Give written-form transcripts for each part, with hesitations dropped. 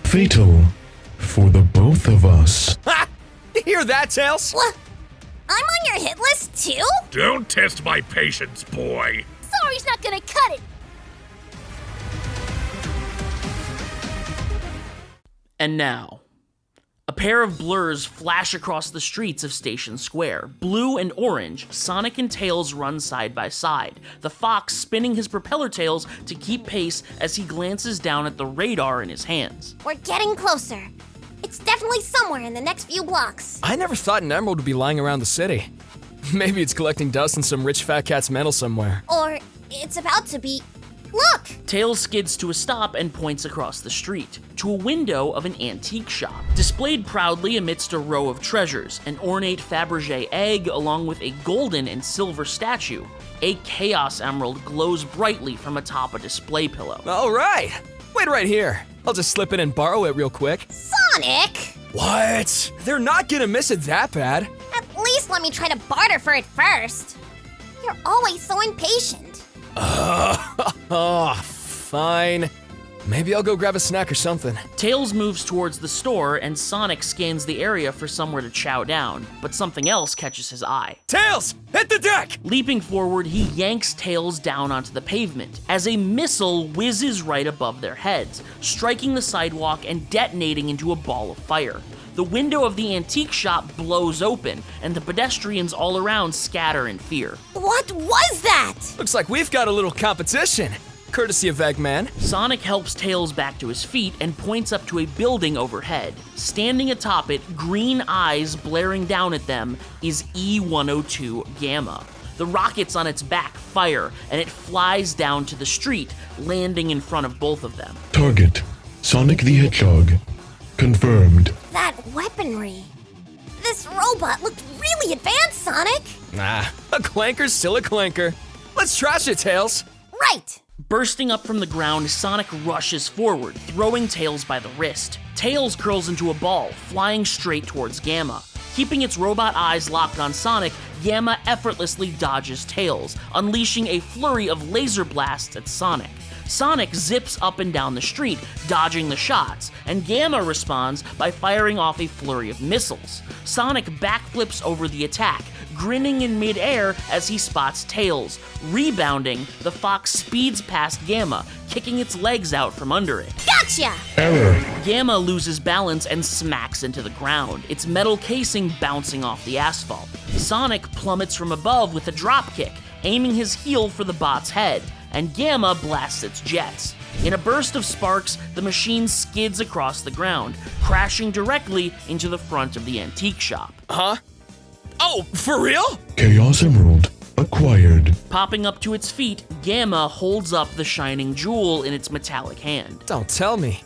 Fatal for the both of us. Ha! You hear that, Tails? What? I'm on your hit list too? Don't test my patience, boy. Sorry's not gonna cut it. And now, a pair of blurs flash across the streets of Station Square. Blue and orange, Sonic and Tails run side by side, the fox spinning his propeller tails to keep pace as he glances down at the radar in his hands. We're getting closer. It's definitely somewhere in the next few blocks. I never thought an emerald would be lying around the city. Maybe it's collecting dust in some rich fat cat's mantle somewhere. Or it's about to be. Look! Tails skids to a stop and points across the street, to a window of an antique shop. Displayed proudly amidst a row of treasures, an ornate Fabergé egg along with a golden and silver statue. A Chaos Emerald glows brightly from atop a display pillow. All right, wait right here. I'll just slip in and borrow it real quick. Sonic! What? They're not gonna miss it that bad. At least let me try to barter for it first. You're always so impatient. Oh, fine. Maybe I'll go grab a snack or something. Tails moves towards the store and Sonic scans the area for somewhere to chow down, but something else catches his eye. Tails, hit the deck! Leaping forward, he yanks Tails down onto the pavement as a missile whizzes right above their heads, striking the sidewalk and detonating into a ball of fire. The window of the antique shop blows open, and the pedestrians all around scatter in fear. What was that? Looks like we've got a little competition. Courtesy of Eggman. Sonic helps Tails back to his feet and points up to a building overhead. Standing atop it, green eyes blaring down at them, is E-102 Gamma. The rockets on its back fire, and it flies down to the street, landing in front of both of them. Target, Sonic the Hedgehog. Confirmed. That weaponry. This robot looked really advanced, Sonic. Nah, a clanker's still a clanker. Let's trash it, Tails. Right. Bursting up from the ground, Sonic rushes forward, throwing Tails by the wrist. Tails curls into a ball, flying straight towards Gamma. Keeping its robot eyes locked on Sonic, Gamma effortlessly dodges Tails, unleashing a flurry of laser blasts at Sonic. Sonic zips up and down the street, dodging the shots, and Gamma responds by firing off a flurry of missiles. Sonic backflips over the attack, grinning in midair as he spots Tails. Rebounding, the fox speeds past Gamma, kicking its legs out from under it. Gotcha! Error. Gamma loses balance and smacks into the ground, its metal casing bouncing off the asphalt. Sonic plummets from above with a dropkick, aiming his heel for the bot's head, and Gamma blasts its jets. In a burst of sparks, the machine skids across the ground, crashing directly into the front of the antique shop. Huh? Oh, for real? Chaos Emerald acquired. Popping up to its feet, Gamma holds up the shining jewel in its metallic hand. Don't tell me.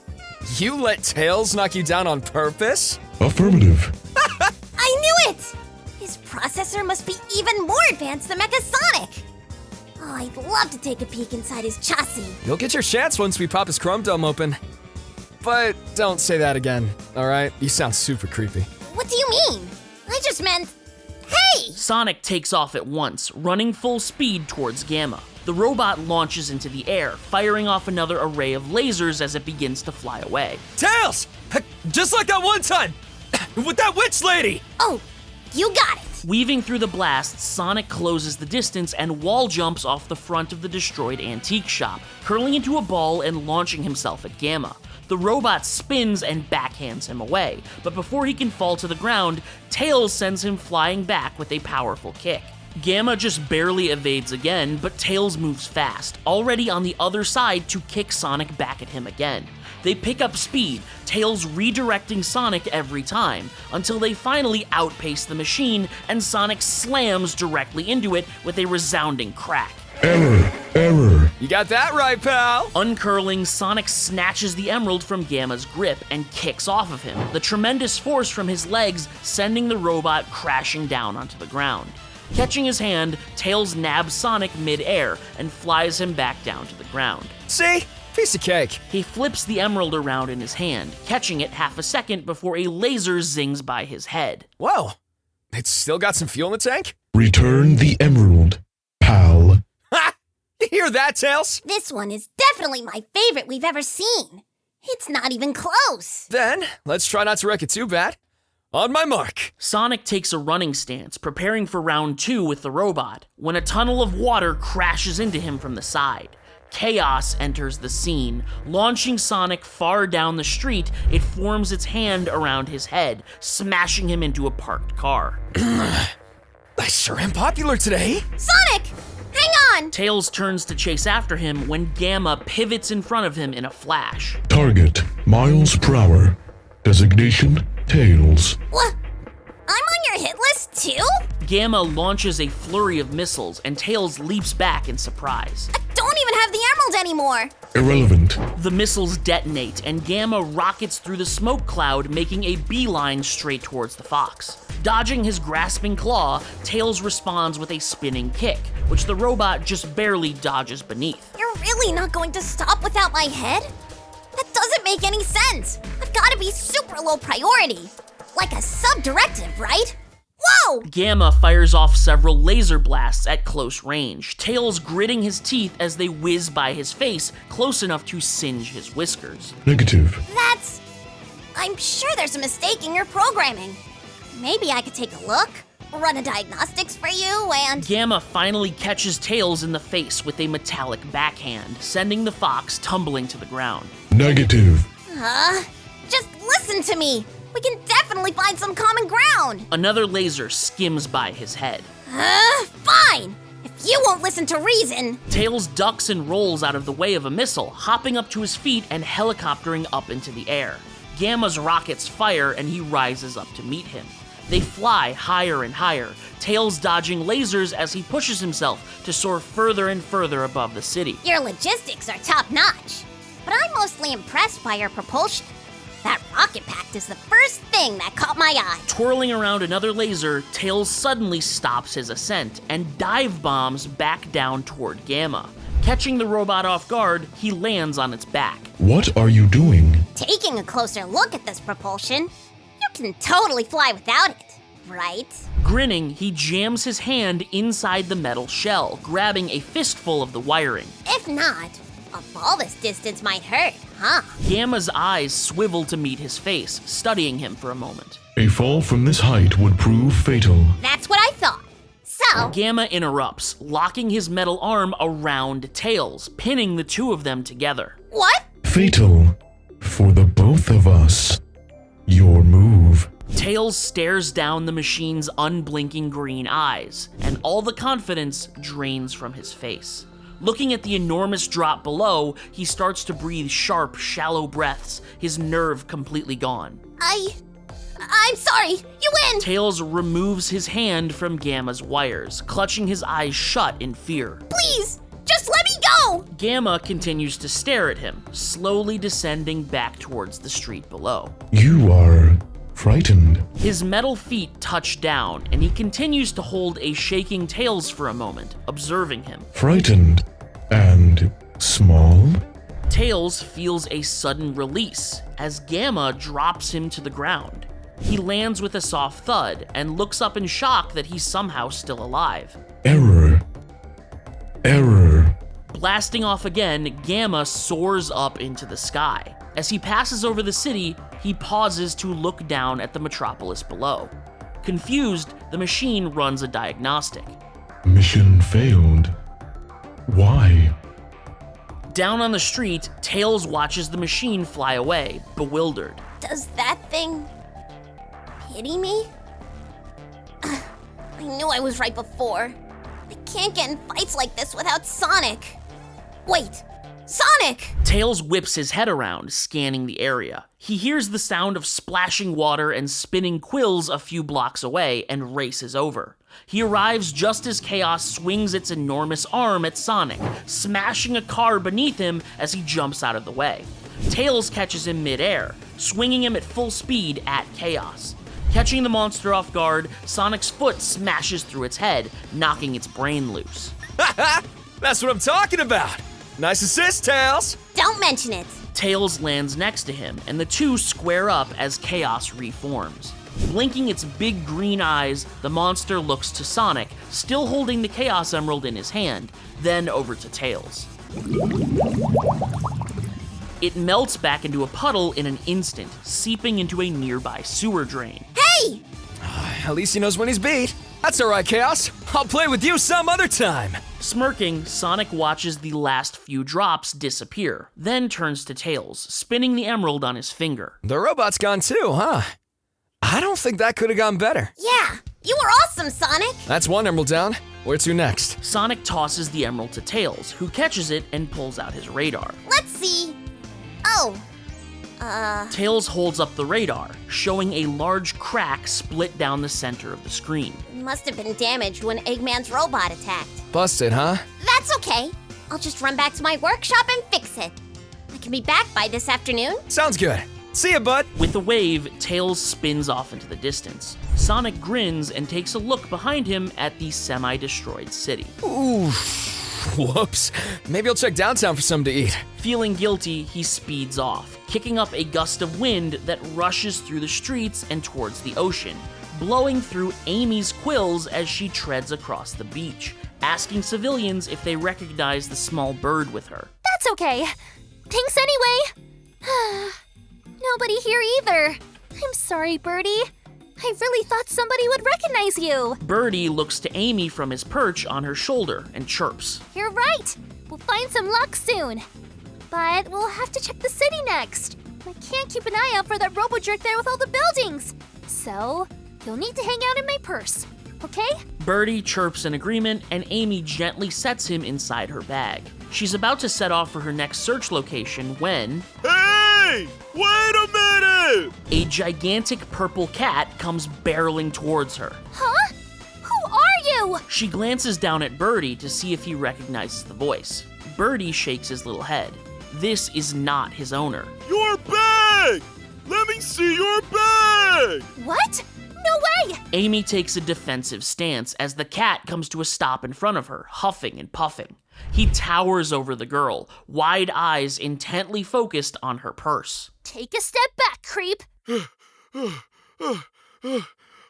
You let Tails knock you down on purpose? Affirmative. I knew it! His processor must be even more advanced than Mechasonic. Oh, I'd love to take a peek inside his chassis. You'll get your chance once we pop his chrome dome open. But don't say that again, alright? You sound super creepy. What do you mean? I just meant, hey! Sonic takes off at once, running full speed towards Gamma. The robot launches into the air, firing off another array of lasers as it begins to fly away. Tails! Just like that one time! With that witch lady! Oh, you got it. Weaving through the blasts, Sonic closes the distance and wall jumps off the front of the destroyed antique shop, curling into a ball and launching himself at Gamma. The robot spins and backhands him away, but before he can fall to the ground, Tails sends him flying back with a powerful kick. Gamma just barely evades again, but Tails moves fast, already on the other side to kick Sonic back at him again. They pick up speed, Tails redirecting Sonic every time, until they finally outpace the machine and Sonic slams directly into it with a resounding crack. Error. Error. You got that right, pal! Uncurling, Sonic snatches the emerald from Gamma's grip and kicks off of him, the tremendous force from his legs sending the robot crashing down onto the ground. Catching his hand, Tails nabs Sonic mid-air and flies him back down to the ground. See? Piece of cake. He flips the emerald around in his hand, catching it half a second before a laser zings by his head. Whoa. It's still got some fuel in the tank? Return the emerald, pal. Ha! You hear that, Tails? This one is definitely my favorite we've ever seen. It's not even close. Then, let's try not to wreck it too bad. On my mark. Sonic takes a running stance, preparing for round 2 with the robot, when a tunnel of water crashes into him from the side. Chaos enters the scene. Launching Sonic far down the street, it forms its hand around his head, smashing him into a parked car. I sure am popular today. Sonic! Hang on! Tails turns to chase after him when Gamma pivots in front of him in a flash. Target, miles per hour. Designation, Tails. What? I'm on your hit list too? Gamma launches a flurry of missiles, and Tails leaps back in surprise. I don't even have the emerald anymore. Irrelevant. The missiles detonate, and Gamma rockets through the smoke cloud, making a beeline straight towards the fox. Dodging his grasping claw, Tails responds with a spinning kick, which the robot just barely dodges beneath. You're really not going to stop without my head? That doesn't make any sense. I've got to be super low priority. Like a sub-directive, right? Whoa! Gamma fires off several laser blasts at close range, Tails gritting his teeth as they whiz by his face, close enough to singe his whiskers. Negative. I'm sure there's a mistake in your programming. Maybe I could take a look, run a diagnostics for you, and... Gamma finally catches Tails in the face with a metallic backhand, sending the fox tumbling to the ground. Negative. Just listen to me. We can definitely find some common ground. Another laser skims by his head. Fine. If you won't listen to reason. Tails ducks and rolls out of the way of a missile, hopping up to his feet and helicoptering up into the air. Gamma's rockets fire and he rises up to meet him. They fly higher and higher, Tails dodging lasers as he pushes himself to soar further and further above the city. Your logistics are top-notch, but I'm mostly impressed by your propulsion. That rocket pack is the first thing that caught my eye. Twirling around another laser, Tails suddenly stops his ascent and dive bombs back down toward Gamma. Catching the robot off guard, he lands on its back. What are you doing? Taking a closer look at this propulsion, you can totally fly without it, right? Grinning, he jams his hand inside the metal shell, grabbing a fistful of the wiring. If not, a fall this distance might hurt, huh? Gamma's eyes swivel to meet his face, studying him for a moment. A fall from this height would prove fatal. That's what I thought. So, Gamma interrupts, locking his metal arm around Tails, pinning the two of them together. what? Fatal. For the both of us. Your move. Tails stares down the machine's unblinking green eyes, and all the confidence drains from his face. Looking at the enormous drop below, he starts to breathe sharp, shallow breaths, his nerve completely gone. I'm sorry, you win! Tails removes his hand from Gamma's wires, clutching his eyes shut in fear. Please, just let me go! Gamma continues to stare at him, slowly descending back towards the street below. You are frightened. His metal feet touch down, and he continues to hold a shaking Tails for a moment, observing him. Frightened. And small? Tails feels a sudden release as Gamma drops him to the ground. He lands with a soft thud and looks up in shock that he's somehow still alive. Error. Error. Blasting off again, Gamma soars up into the sky. As he passes over the city, he pauses to look down at the metropolis below. Confused, the machine runs a diagnostic. Mission failed. Why? Down on the street, Tails watches the machine fly away, bewildered. Does that thing pity me? I knew I was right before. I can't get in fights like this without Sonic. Wait, Sonic! Tails whips his head around, scanning the area. He hears the sound of splashing water and spinning quills a few blocks away and races over. He arrives just as Chaos swings its enormous arm at Sonic, smashing a car beneath him as he jumps out of the way. Tails catches him mid-air, swinging him at full speed at Chaos. Catching the monster off guard, Sonic's foot smashes through its head, knocking its brain loose. That's what I'm talking about. Nice assist, Tails. Don't mention it. Tails lands next to him, and the two square up as Chaos reforms. Blinking its big green eyes, the monster looks to Sonic, still holding the Chaos Emerald in his hand, then over to Tails. It melts back into a puddle in an instant, seeping into a nearby sewer drain. Hey! At least he knows when he's beat. That's alright, Chaos. I'll play with you some other time. Smirking, Sonic watches the last few drops disappear, then turns to Tails, spinning the emerald on his finger. The robot's gone too, huh? I don't think that could have gone better. Yeah, you were awesome, Sonic! That's one emerald down. Where to next? Sonic tosses the emerald to Tails, who catches it and pulls out his radar. Let's see. Oh. Tails holds up the radar, showing a large crack split down the center of the screen. It must have been damaged when Eggman's robot attacked. Busted, huh? That's okay. I'll just run back to my workshop and fix it. I can be back by this afternoon. Sounds good. See ya, bud. With a wave, Tails spins off into the distance. Sonic grins and takes a look behind him at the semi-destroyed city. Ooh. Whoops. Maybe I'll check downtown for something to eat. Feeling guilty, he speeds off, kicking up a gust of wind that rushes through the streets and towards the ocean, blowing through Amy's quills as she treads across the beach, asking civilians if they recognize the small bird with her. That's okay. Thanks anyway. Nobody here either. I'm sorry, Birdie. I really thought somebody would recognize you. Birdie looks to Amy from his perch on her shoulder and chirps. You're right. We'll find some luck soon. But we'll have to check the city next. I can't keep an eye out for that robo-jerk there with all the buildings. So, you'll need to hang out in my purse, okay? Birdie chirps in agreement, and Amy gently sets him inside her bag. She's about to set off for her next search location when... Hey! Wait a minute! A gigantic purple cat comes barreling towards her. Huh? Who are you? She glances down at Birdie to see if he recognizes the voice. Birdie shakes his little head. This is not his owner. Your bag! Let me see your bag! What? No way! Amy takes a defensive stance as the cat comes to a stop in front of her, huffing and puffing. He towers over the girl, wide eyes intently focused on her purse. Take a step back, creep.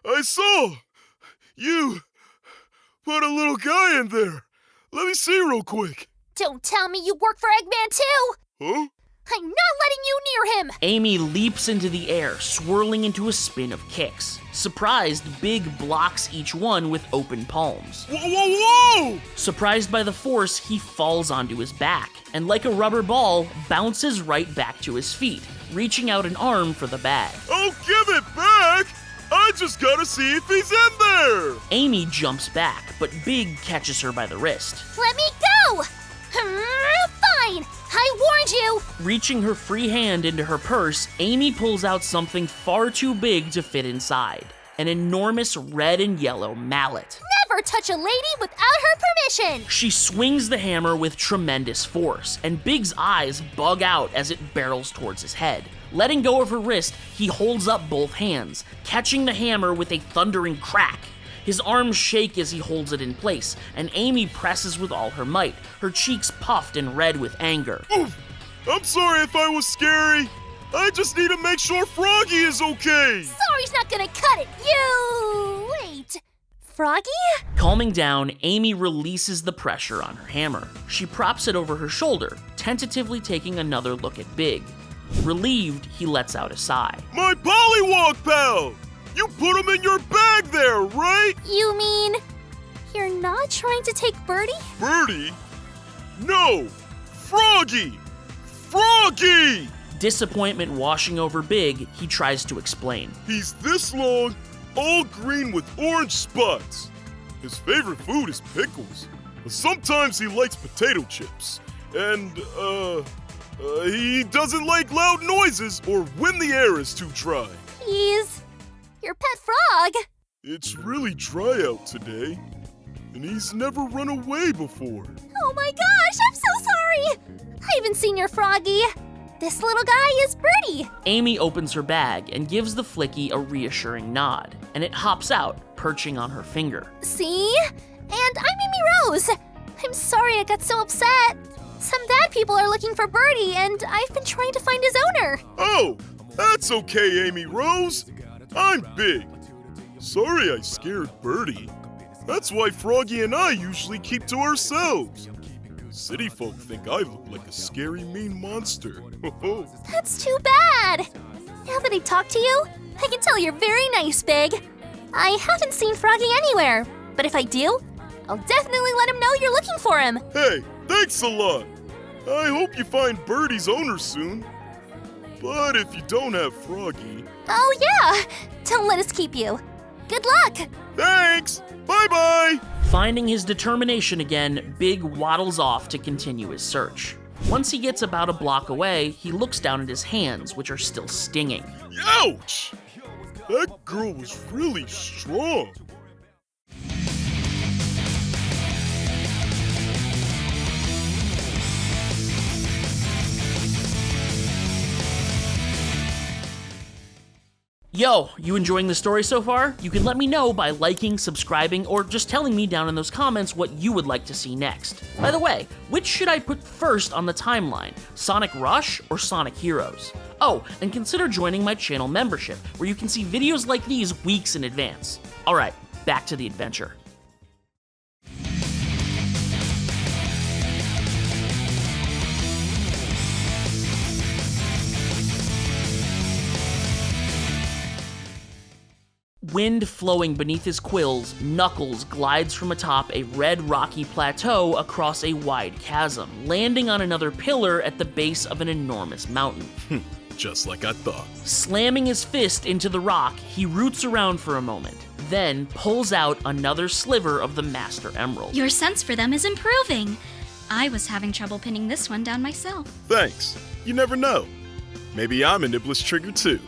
I saw! You put a little guy in there. Let me see real quick. Don't tell me you work for Eggman too! Huh? I'm not letting you near him! Amy leaps into the air, swirling into a spin of kicks. Surprised, Big blocks each one with open palms. Whoa, whoa, whoa! Surprised by the force, he falls onto his back, and like a rubber ball, bounces right back to his feet, reaching out an arm for the bag. Oh, give it back! I just gotta see if he's in there! Amy jumps back, but Big catches her by the wrist. Let me go! Fine! I warned you! Reaching her free hand into her purse, Amy pulls out something far too big to fit inside. An enormous red and yellow mallet. Never touch a lady without her permission! She swings the hammer with tremendous force, and Big's eyes bug out as it barrels towards his head. Letting go of her wrist, he holds up both hands, catching the hammer with a thundering crack. His arms shake as he holds it in place, and Amy presses with all her might, her cheeks puffed and red with anger. Oof. I'm sorry if I was scary. I just need to make sure Froggy is okay. Sorry's not gonna cut it. You... wait. Froggy? Calming down, Amy releases the pressure on her hammer. She props it over her shoulder, tentatively taking another look at Big. Relieved, he lets out a sigh. My Pollywog pal! You put him in your bag there, right? You mean... you're not trying to take Birdie? Birdie? No! Froggy! Froggy! Disappointment washing over Big, he tries to explain. He's this long, all green with orange spots. His favorite food is pickles, but sometimes he likes potato chips. And, he doesn't like loud noises or when the air is too dry. He's... your pet frog. It's really dry out today, and he's never run away before. Oh my gosh, I'm so sorry! I haven't seen your Froggy. This little guy is Birdie. Amy opens her bag and gives the Flicky a reassuring nod, and it hops out, perching on her finger. See? And I'm Amy Rose. I'm sorry I got so upset. Some bad people are looking for Birdie, and I've been trying to find his owner. Oh, that's okay, Amy Rose. I'm Big. Sorry I scared Birdie. That's why Froggy and I usually keep to ourselves. City folk think I look like a scary, mean monster. That's too bad! Now that I talked to you, I can tell you're very nice, Big. I haven't seen Froggy anywhere, but if I do, I'll definitely let him know you're looking for him. Hey, thanks a lot. I hope you find Birdie's owner soon. But if you don't have Froggy... Oh yeah! Don't let us keep you. Good luck! Thanks! Bye-bye! Finding his determination again, Big waddles off to continue his search. Once he gets about a block away, he looks down at his hands, which are still stinging. Ouch! That girl was really strong. Yo, you enjoying the story so far? You can let me know by liking, subscribing, or just telling me down in those comments what you would like to see next. By the way, which should I put first on the timeline, Sonic Rush or Sonic Heroes? Oh, and consider joining my channel membership, where you can see videos like these weeks in advance. Alright, back to the adventure. Wind flowing beneath his quills, Knuckles glides from atop a red rocky plateau across a wide chasm, landing on another pillar at the base of an enormous mountain. Just like I thought. Slamming his fist into the rock, he roots around for a moment, then pulls out another sliver of the Master Emerald. Your sense for them is improving. I was having trouble pinning this one down myself. Thanks. You never know. Maybe I'm a Nibblous Trigger too.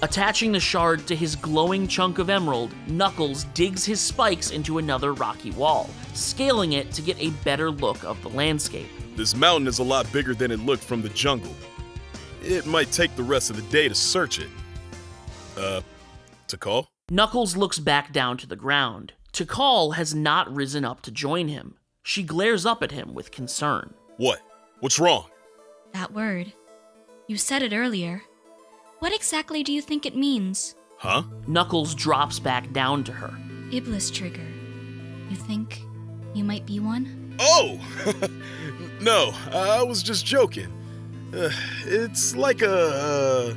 Attaching the shard to his glowing chunk of emerald, Knuckles digs his spikes into another rocky wall, scaling it to get a better look of the landscape. This mountain is a lot bigger than it looked from the jungle. It might take the rest of the day to search it. Tikal? Knuckles looks back down to the ground. Tikal has not risen up to join him. She glares up at him with concern. What? What's wrong? That word. You said it earlier. What exactly do you think it means? Huh? Knuckles drops back down to her. Iblis Trigger. You think you might be one? Oh! No, I was just joking. It's like a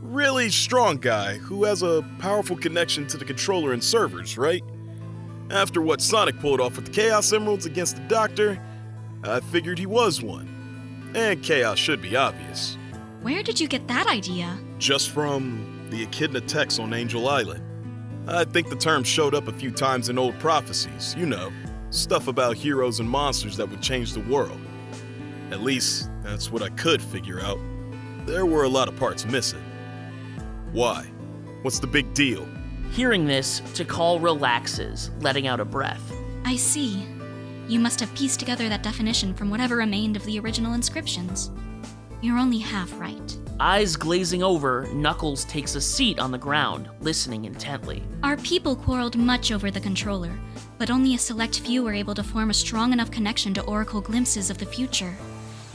really strong guy who has a powerful connection to the controller and servers, right? After what Sonic pulled off with the Chaos Emeralds against the Doctor, I figured he was one. And Chaos should be obvious. Where did you get that idea? Just from the Echidna text on Angel Island. I think the term showed up a few times in old prophecies, you know, stuff about heroes and monsters that would change the world. At least, that's what I could figure out. There were a lot of parts missing. Why? What's the big deal? Hearing this, Tikal relaxes, letting out a breath. I see. You must have pieced together that definition from whatever remained of the original inscriptions. You're only half right. Eyes glazing over, Knuckles takes a seat on the ground, listening intently. Our people quarreled much over the controller, but only a select few were able to form a strong enough connection to oracle glimpses of the future.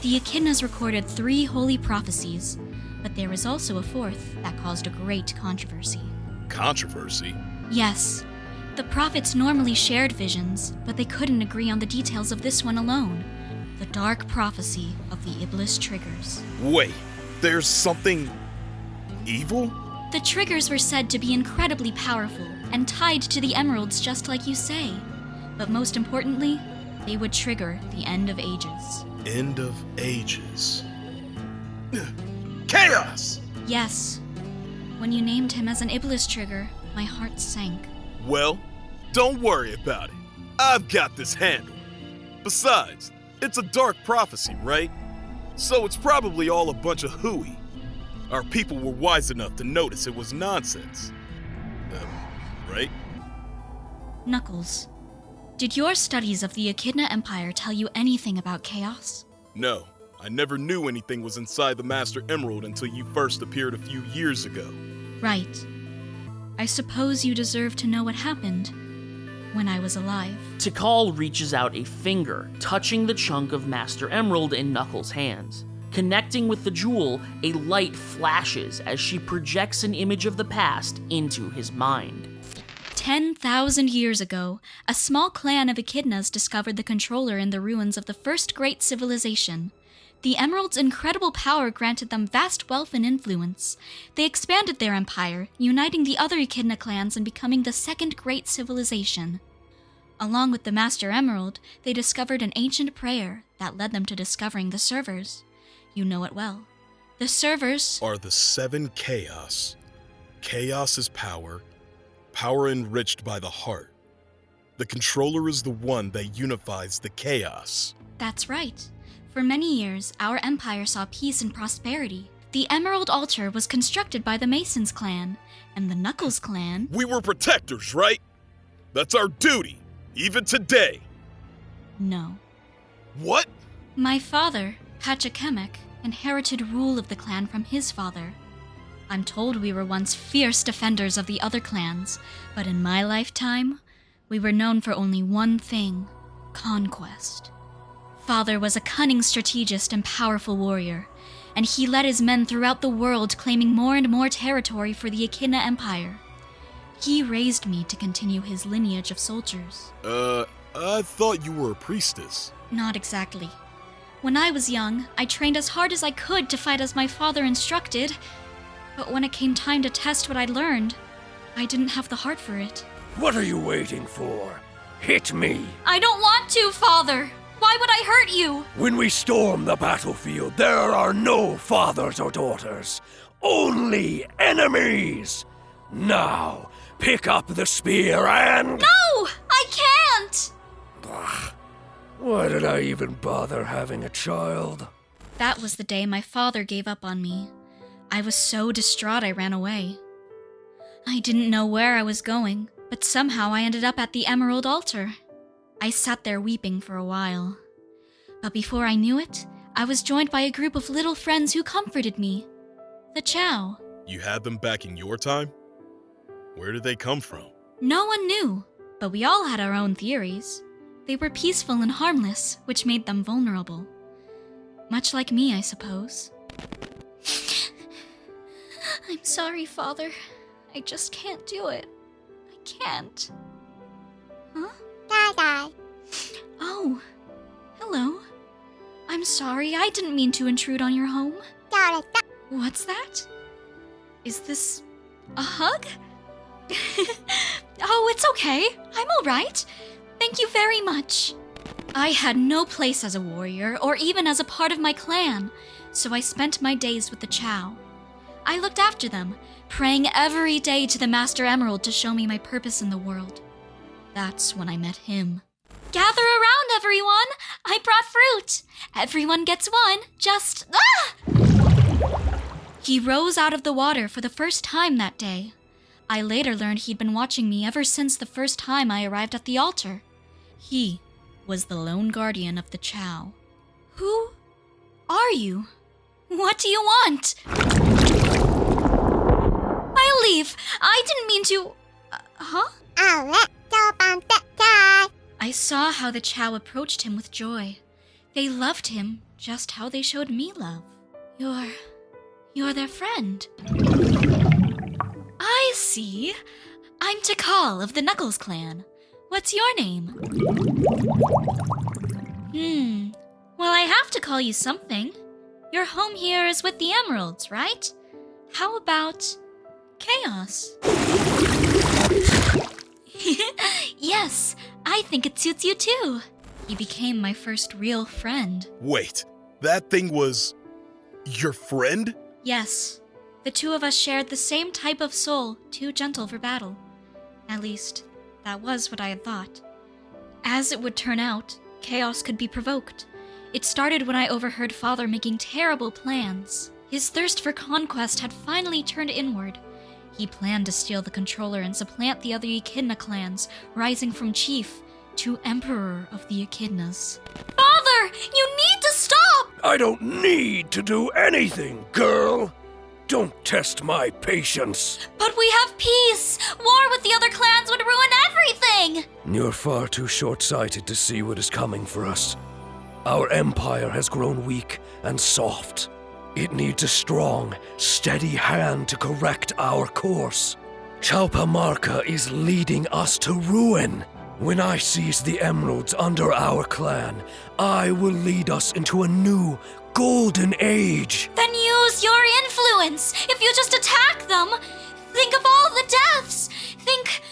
The Echidnas recorded 3 holy prophecies, but there was also a 4th that caused a great controversy. Controversy? Yes. The prophets normally shared visions, but they couldn't agree on the details of this one alone. The dark prophecy of the Iblis Triggers. Wait, there's something evil? The triggers were said to be incredibly powerful and tied to the emeralds just like you say. But most importantly, they would trigger the end of ages. End of ages. Chaos! Yes. When you named him as an Iblis Trigger, my heart sank. Well, don't worry about it. I've got this handled. Besides, it's a dark prophecy, right? So it's probably all a bunch of hooey. Our people were wise enough to notice it was nonsense. Right? Knuckles, did your studies of the Echidna Empire tell you anything about chaos? No, I never knew anything was inside the Master Emerald until you first appeared a few years ago. Right. I suppose you deserve to know what happened when I was alive. Tikal reaches out a finger, touching the chunk of Master Emerald in Knuckles' hands. Connecting with the jewel, a light flashes as she projects an image of the past into his mind. 10,000 years ago, a small clan of echidnas discovered the controller in the ruins of the first great civilization. The Emerald's incredible power granted them vast wealth and influence. They expanded their empire, uniting the other echidna clans and becoming the second great civilization. Along with the Master Emerald, they discovered an ancient prayer that led them to discovering the servers. You know it well. The servers Are the 7 chaos. Chaos is power, power enriched by the heart. The controller is the one that unifies the chaos. That's right. For many years, our empire saw peace and prosperity. The Emerald Altar was constructed by the Masons clan, and the Knuckles clan... We were protectors, right? That's our duty, even today. No. What? My father, Pachacamac, inherited rule of the clan from his father. I'm told we were once fierce defenders of the other clans, but in my lifetime, we were known for only one thing: conquest. Father was a cunning strategist and powerful warrior, and he led his men throughout the world, claiming more and more territory for the Echidna Empire. He raised me to continue his lineage of soldiers. I thought you were a priestess. Not exactly. When I was young, I trained as hard as I could to fight as my father instructed, but when it came time to test what I'd learned, I didn't have the heart for it. What are you waiting for? Hit me! I don't want to, Father! Why would I hurt you? When we storm the battlefield, there are no fathers or daughters, only enemies! Now, pick up the spear and... No! I can't! Why did I even bother having a child? That was the day my father gave up on me. I was so distraught I ran away. I didn't know where I was going, but somehow I ended up at the Emerald Altar. I sat there weeping for a while. But before I knew it, I was joined by a group of little friends who comforted me. The Chow. You had them back in your time? Where did they come from? No one knew, but we all had our own theories. They were peaceful and harmless, which made them vulnerable. Much like me, I suppose. I'm sorry, Father. I just can't do it. I can't. Huh? Dada. Oh, hello. I'm sorry, I didn't mean to intrude on your home. Dada. What's that? Is this a hug? Oh, it's okay. I'm all right. Thank you very much. I had no place as a warrior or even as a part of my clan, so I spent my days with the Chow. I looked after them, praying every day to the Master Emerald to show me my purpose in the world. That's when I met him. Gather around, everyone! I brought fruit! Everyone gets one, just... Ah! He rose out of the water for the first time that day. I later learned he'd been watching me ever since the first time I arrived at the altar. He was the lone guardian of the Chow. Who are you? What do you want? I'll leave. I didn't mean to... Huh? I saw how the Chow approached him with joy. They loved him just how they showed me love. You're their friend. I see. I'm Tikal of the Knuckles clan. What's your name? Well, I have to call you something. Your home here is with the Emeralds, right? How about Chaos? Yes, I think it suits you too. He became my first real friend. Wait, that thing was... your friend? Yes. The two of us shared the same type of soul, too gentle for battle. At least, that was what I had thought. As it would turn out, chaos could be provoked. It started when I overheard Father making terrible plans. His thirst for conquest had finally turned inward. He planned to steal the controller and supplant the other Echidna clans, rising from chief to emperor of the Echidnas. Father, you need to stop! I don't need to do anything, girl. Don't test my patience. But we have peace! War with the other clans would ruin everything! You're far too short-sighted to see what is coming for us. Our empire has grown weak and soft. It needs a strong, steady hand to correct our course. Chaupamarka is leading us to ruin. When I seize the emeralds under our clan, I will lead us into a new golden age. Then use your influence. If you just attack them, think of all the deaths. Think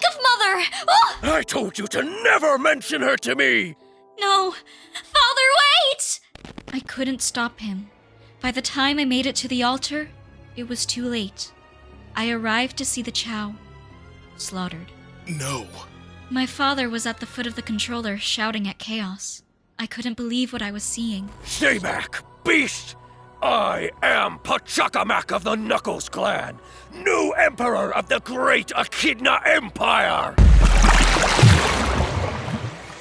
of Mother. Oh! I told you to never mention her to me! No. Father, wait! I couldn't stop him. By the time I made it to the altar, it was too late. I arrived to see the Chow slaughtered. No. My father was at the foot of the controller shouting at Chaos. I couldn't believe what I was seeing. Stay back, beast! I am Pachacamac of the Knuckles clan, new emperor of the great Echidna Empire!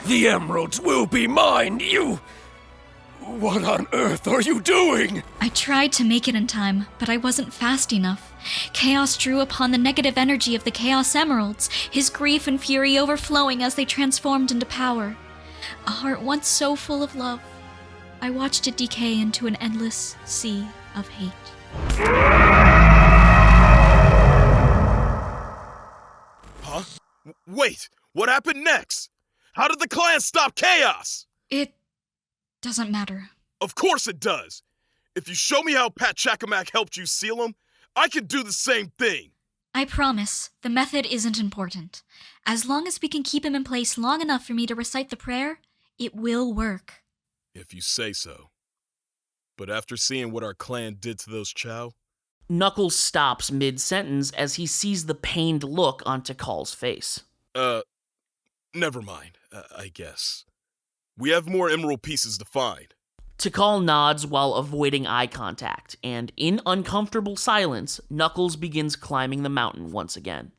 The emeralds will be mine, you... What on earth are you doing? I tried to make it in time, but I wasn't fast enough. Chaos drew upon the negative energy of the Chaos Emeralds, his grief and fury overflowing as they transformed into power. A heart once so full of love, I watched it decay into an endless sea of hate. Huh? Wait, what happened next? How did the clan stop Chaos? It doesn't matter. Of course it does. If you show me how Pat Chacamac helped you seal him, I can do the same thing. I promise, the method isn't important. As long as we can keep him in place long enough for me to recite the prayer, it will work. If you say so. But after seeing what our clan did to those Chow... Knuckles stops mid-sentence as he sees the pained look on Tikal's face. Never mind, I guess. We have more emerald pieces to find. Tikal nods while avoiding eye contact, and in uncomfortable silence, Knuckles begins climbing the mountain once again.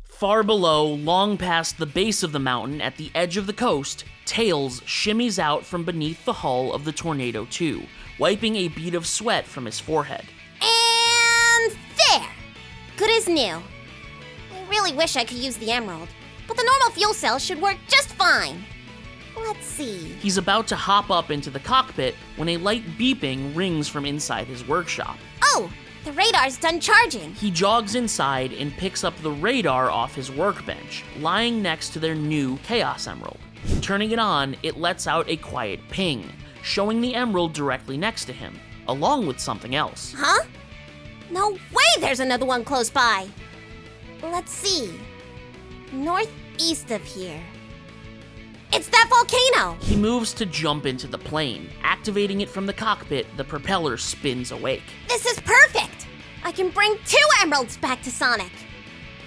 Far below, long past the base of the mountain at the edge of the coast, Tails shimmies out from beneath the hull of the Tornado 2, wiping a bead of sweat from his forehead. And there! Good as new. I really wish I could use the emerald, but the normal fuel cell should work just fine. Let's see. He's about to hop up into the cockpit when a light beeping rings from inside his workshop. Oh, the radar's done charging. He jogs inside and picks up the radar off his workbench, lying next to their new Chaos Emerald. Turning it on, it lets out a quiet ping, showing the emerald directly next to him, along with something else. Huh? No way there's another one close by. Let's see. Northeast of here. It's that volcano! He moves to jump into the plane. Activating it from the cockpit, the propeller spins awake. This is perfect! I can bring 2 emeralds back to Sonic.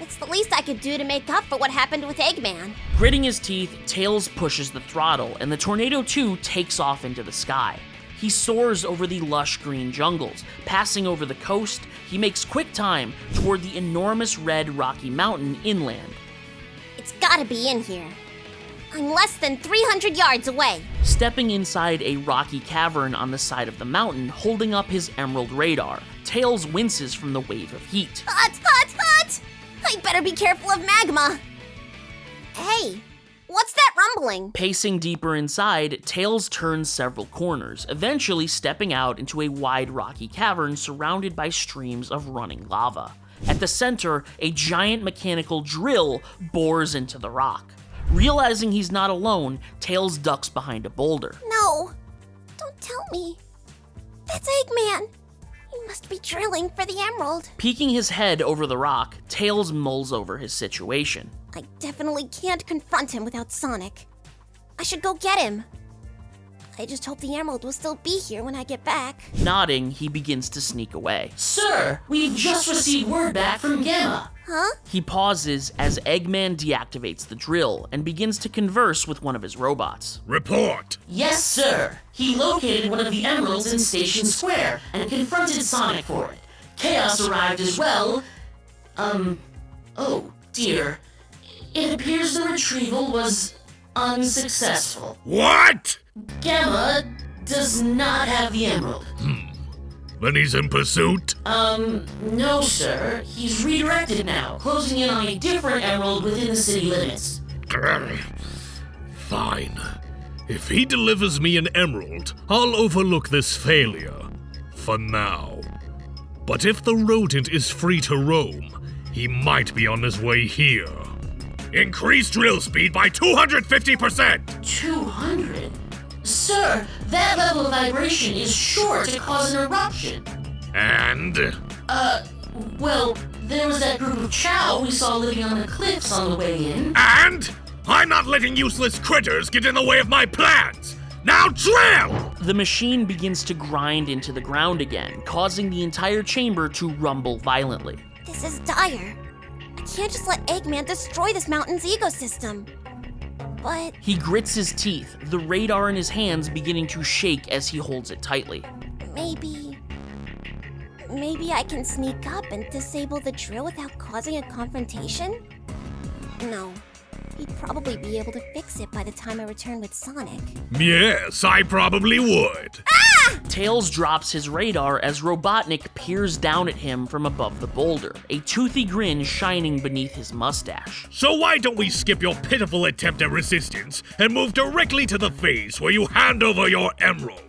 It's the least I could do to make up for what happened with Eggman. Gritting his teeth, Tails pushes the throttle, and the Tornado 2 takes off into the sky. He soars over the lush green jungles. Passing over the coast, he makes quick time toward the enormous red Rocky Mountain inland. It's gotta be in here. I'm less than 300 yards away. Stepping inside a rocky cavern on the side of the mountain, holding up his emerald radar, Tails winces from the wave of heat. Hot, hot, hot! I better be careful of magma. Hey, what's that rumbling? Pacing deeper inside, Tails turns several corners, eventually stepping out into a wide rocky cavern surrounded by streams of running lava. At the center, a giant mechanical drill bores into the rock. Realizing he's not alone, Tails ducks behind a boulder. No, don't tell me. That's Eggman. He must be drilling for the emerald. Peeking his head over the rock, Tails mulls over his situation. I definitely can't confront him without Sonic. I should go get him. I just hope the emerald will still be here when I get back. Nodding, he begins to sneak away. Sir, we've just received word back from Gamma. Huh? He pauses as Eggman deactivates the drill and begins to converse with one of his robots. Report! Yes, sir. He located one of the emeralds in Station Square and confronted Sonic for it. Chaos arrived as well. Oh dear. It appears the retrieval was unsuccessful. What? Gamma does not have the emerald. Then he's in pursuit? No, sir. He's redirected now, closing in on a different emerald within the city limits. Fine. If he delivers me an emerald, I'll overlook this failure. For now. But if the rodent is free to roam, He might be on his way here. Increase drill speed by 250%! 200? Sir, that level of vibration is sure to cause an eruption. And? Well, there was that group of chow we saw living on the cliffs on the way in. And? I'm not letting useless critters get in the way of my plans! Now drill! The machine begins to grind into the ground again, causing the entire chamber to rumble violently. This is dire. I can't just let Eggman destroy this mountain's ecosystem. But He grits his teeth, the radar in his hands beginning to shake as he holds it tightly. maybe I can sneak up and disable the drill without causing a confrontation? No. He'd probably be able to fix it by the time I return with Sonic. Yes, I probably would. Tails drops his radar as Robotnik peers down at him from above the boulder, a toothy grin shining beneath his mustache. So why don't we skip your pitiful attempt at resistance and move directly to the phase where you hand over your emerald?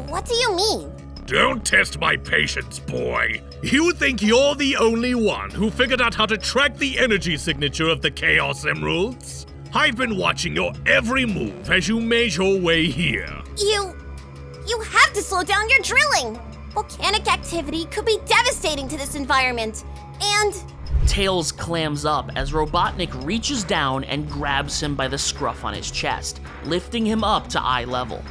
What do you mean? Don't test my patience, boy. You think you're the only one who figured out how to track the energy signature of the Chaos Emeralds? I've been watching your every move as you made your way here. You have to slow down your drilling! Volcanic activity could be devastating to this environment, and... Tails clams up as Robotnik reaches down and grabs him by the scruff on his chest, lifting him up to eye level.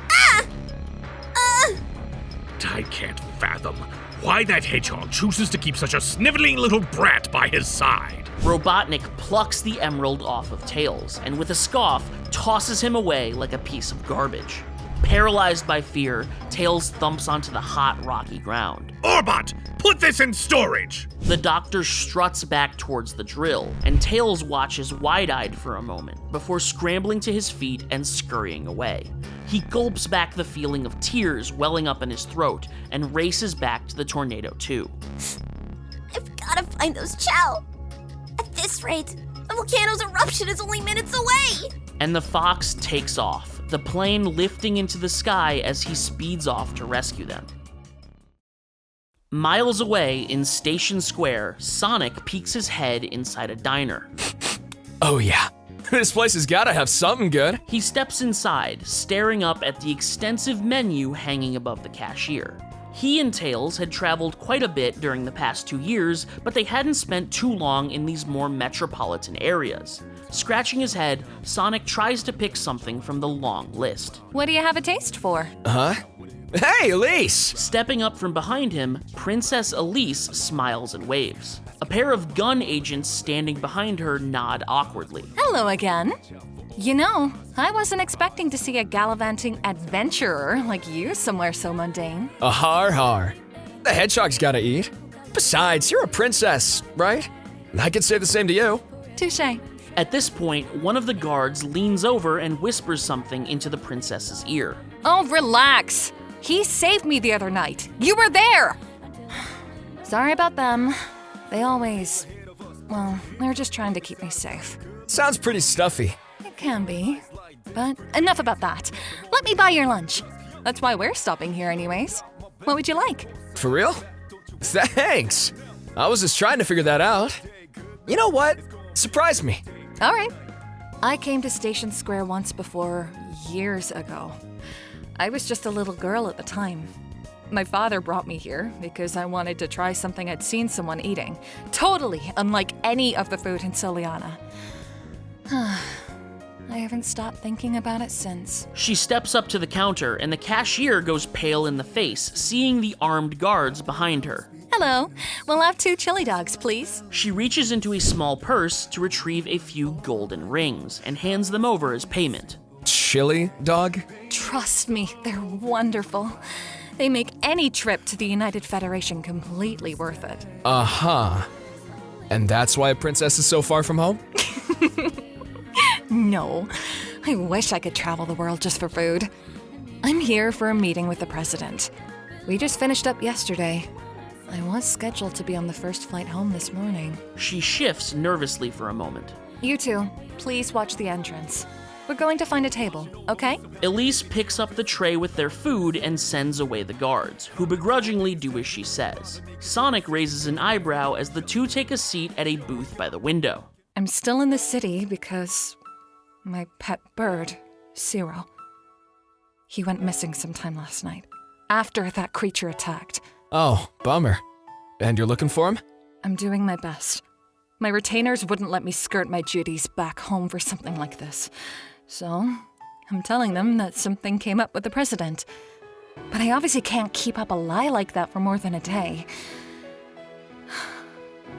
I can't fathom why that hedgehog chooses to keep such a sniveling little brat by his side. Robotnik plucks the emerald off of Tails, and with a scoff, tosses him away like a piece of garbage. Paralyzed by fear, Tails thumps onto the hot, rocky ground. Orbot, put this in storage! The doctor struts back towards the drill, and Tails watches wide-eyed for a moment before scrambling to his feet and scurrying away. He gulps back the feeling of tears welling up in his throat and races back to the Tornado 2. I've gotta find those chow! At this rate, the volcano's eruption is only minutes away! And the Fox takes off, the plane lifting into the sky as he speeds off to rescue them. Miles away in Station Square, Sonic peeks his head inside a diner. Oh yeah, this place has gotta have something good. He steps inside, staring up at the extensive menu hanging above the cashier. He and Tails had traveled quite a bit during the past 2 years, but they hadn't spent too long in these more metropolitan areas. Scratching his head, Sonic tries to pick something from the long list. What do you have a taste for? Huh? Hey, Elise! Stepping up from behind him, Princess Elise smiles and waves. A pair of gun agents standing behind her nod awkwardly. Hello again. You know, I wasn't expecting to see a gallivanting adventurer like you somewhere so mundane. Har. The hedgehog's gotta eat. Besides, you're a princess, right? I could say the same to you. Touché. At this point, one of the guards leans over and whispers something into the princess's ear. Oh, relax. He saved me the other night. You were there. Sorry about them. They always, well, they're just trying to keep me safe. Sounds pretty stuffy. It can be. But enough about that. Let me buy your lunch. That's why we're stopping here anyways. What would you like? For real? Thanks. I was just trying to figure that out. You know what? Surprise me. All right. I came to Station Square once before, years ago. I was just a little girl at the time. My father brought me here because I wanted to try something I'd seen someone eating. Totally unlike any of the food in Soliana. I haven't stopped thinking about it since. She steps up to the counter, and the cashier goes pale in the face, seeing the armed guards behind her. Hello. We'll have 2 chili dogs, please. She reaches into a small purse to retrieve a few golden rings and hands them over as payment. Chili dog? Trust me, they're wonderful. They make any trip to the United Federation completely worth it. Uh-huh. And that's why a princess is so far from home? No. I wish I could travel the world just for food. I'm here for a meeting with the president. We just finished up yesterday. I was scheduled to be on the first flight home this morning. She shifts nervously for a moment. You two, please watch the entrance. We're going to find a table, okay? Elise picks up the tray with their food and sends away the guards, who begrudgingly do as she says. Sonic raises an eyebrow as the two take a seat at a booth by the window. I'm still in the city because my pet bird, Zero, he went missing sometime last night, after that creature attacked. Oh, bummer. And you're looking for him? I'm doing my best. My retainers wouldn't let me skirt my duties back home for something like this. So, I'm telling them that something came up with the president. But I obviously can't keep up a lie like that for more than a day.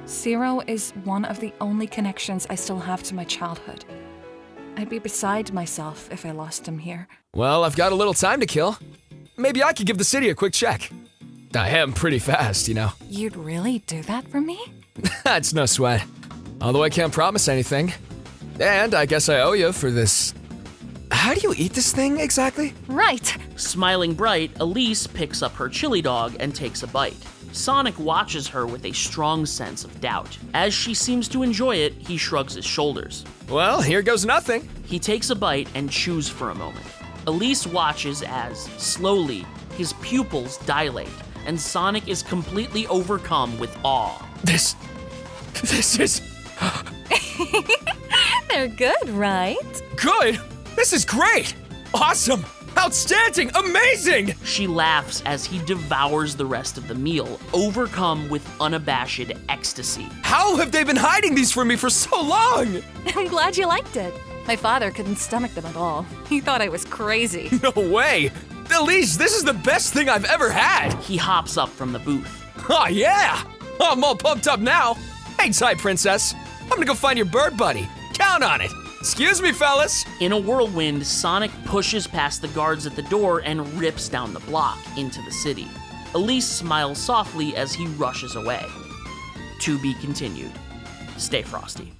Zero is one of the only connections I still have to my childhood. I'd be beside myself if I lost him here. Well, I've got a little time to kill. Maybe I could give the city a quick check. I am pretty fast, you know. You'd really do that for me? It's no sweat. Although I can't promise anything. And I guess I owe you for this. How do you eat this thing exactly? Right. Smiling bright, Elise picks up her chili dog and takes a bite. Sonic watches her with a strong sense of doubt. As she seems to enjoy it, he shrugs his shoulders. Well, here goes nothing. He takes a bite and chews for a moment. Elise watches as, slowly, his pupils dilate, and Sonic is completely overcome with awe. This is... They're good, right? Good? This is great! Awesome! Outstanding! Amazing! She laughs as he devours the rest of the meal, overcome with unabashed ecstasy. How have they been hiding these from me for so long? I'm glad you liked it. My father couldn't stomach them at all. He thought I was crazy. No way! Elise, this is the best thing I've ever had! He hops up from the booth. Oh yeah! I'm all pumped up now. Hang tight, princess. I'm gonna go find your bird buddy. Count on it. Excuse me, fellas. In a whirlwind, Sonic pushes past the guards at the door and rips down the block into the city. Elise smiles softly as he rushes away. To be continued. Stay frosty.